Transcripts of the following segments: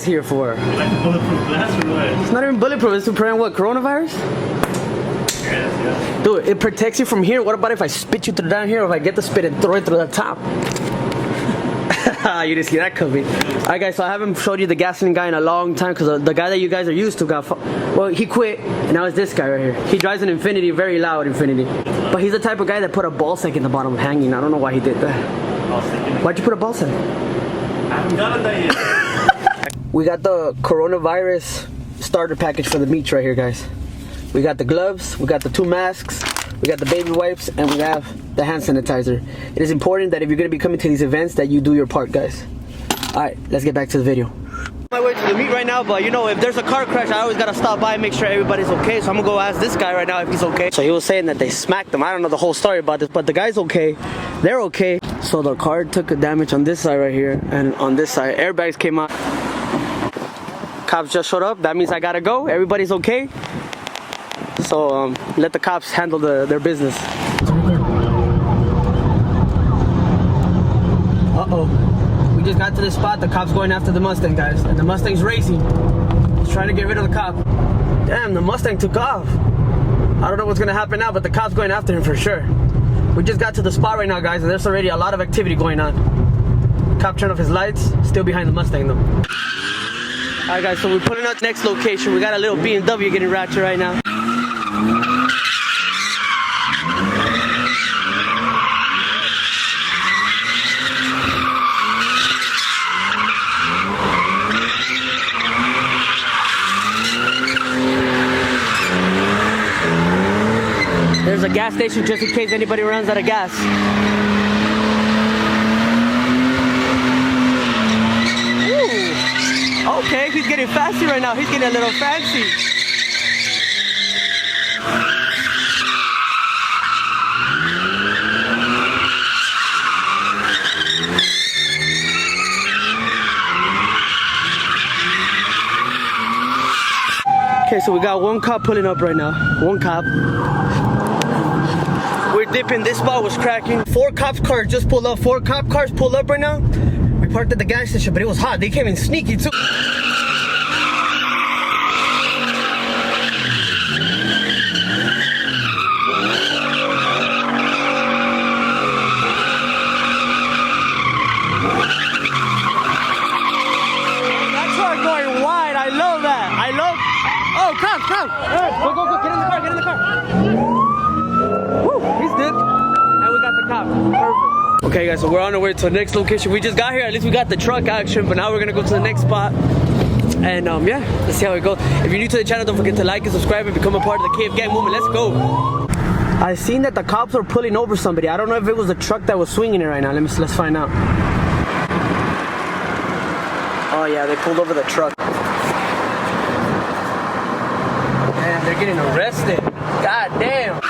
here for? Like bulletproof glass or what? It's not even bulletproof. It's to prevent what? Coronavirus? Yeah. Dude, it protects you from here. What about if I spit you through down here, or if I get the spit and throw it through the top? You didn't see that coming. Alright guys, so I haven't showed you the gasoline guy in a long time because the guy that you guys are used to well, he quit, and now it's this guy right here. He drives an Infiniti, very loud Infiniti. But he's the type of guy that put a ball sack in the bottom hanging. I don't know why he did that. Why'd you put a ball sack? I haven't done that yet. We got the coronavirus starter package for the meats right here, guys. We got the gloves, we got the 2 masks, we got the baby wipes, and we have the hand sanitizer. It is important that if you're going to be coming to these events that you do your part, guys. Alright, let's get back to the video. On my way to the meet right now, but you know, if there's a car crash, I always got to stop by and make sure everybody's okay. So I'm going to go ask this guy right now if he's okay. So he was saying that they smacked him. I don't know the whole story about this, but the guy's okay. They're okay. So the car took a damage on this side right here, and on this side, airbags came out. Cops just showed up. That means I got to go. Everybody's okay. So let the cops handle their business. Uh-oh. We just got to this spot. The cop's going after the Mustang, guys. And the Mustang's racing. He's trying to get rid of the cop. Damn, the Mustang took off. I don't know what's going to happen now, but the cop's going after him for sure. We just got to the spot right now, guys, and there's already a lot of activity going on. Cop turned off his lights. Still behind the Mustang, though. Alright, guys, so we're pulling up next location. We got a little BMW getting ratchet right now. There's a gas station just in case anybody runs out of gas. Ooh. Okay, he's getting fancy right now. He's getting a little fancy. Okay, so we got 1 cop pulling up right now. 1 cop. We're dipping. This spot was cracking. 4 cops cars just pulled up. 4 cop cars pulled up right now. We parked at the gas station, but it was hot. They came in sneaky too. That car going wide. I love that. I love. Oh, come. Hey, go. Get in the car. Woo, he's dead. And we got the cop. Perfect. Okay, guys, so we're on our way to the next location. We just got here. At least we got the truck action, but now we're going to go to the next spot. And, yeah, let's see how it goes. If you're new to the channel, don't forget to like and subscribe and become a part of the KF Gang movement. Let's go. I seen that the cops were pulling over somebody. I don't know if it was the truck that was swinging it right now. Let's find out. Oh, yeah, they pulled over the truck. Man, they're getting arrested. God damn.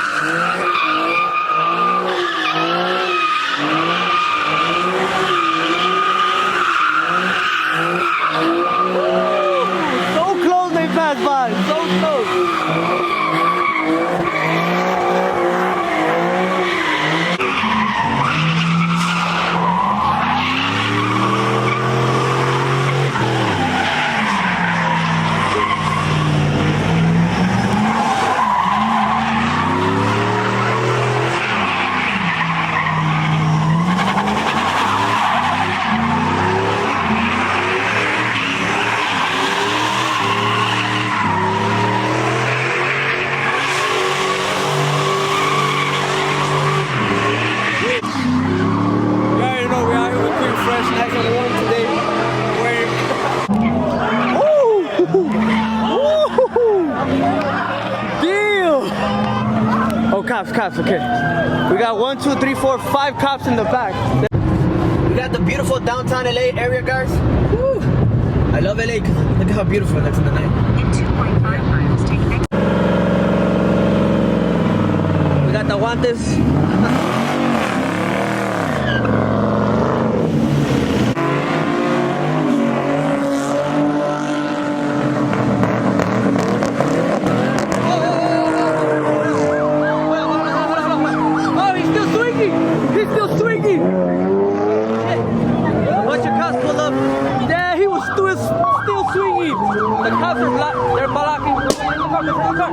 So close they passed by. So close. Cops, okay. We got 1, 2, 3, 4, 5 cops in the back. We got the beautiful downtown LA area, guys. Woo. I love LA because look at how beautiful it looks in the night. In 2.5 miles, take next. We got the guantes. The cops are they're blocking. Go in the car, go in the car.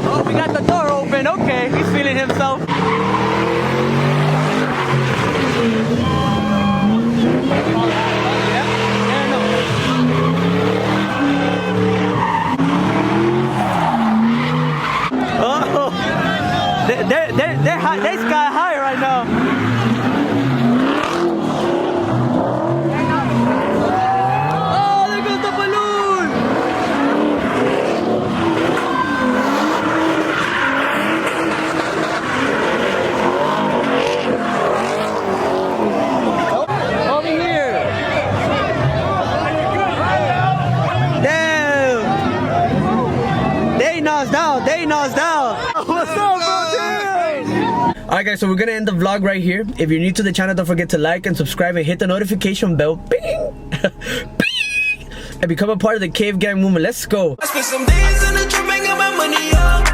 Oh, we got the door open. Okay, he's feeling himself. Oh, they're high, they sky high right now. Oh, there goes the balloon. Over here. Damn. They nose down. They nose down. What's up, bro? Alright guys, so we're gonna end the vlog right here. If you're new to the channel, don't forget to like and subscribe and hit the notification bell. Bing! Bing! And become a part of the Cave Gang movement. Let's go. I spent some days in the trap and got my money up.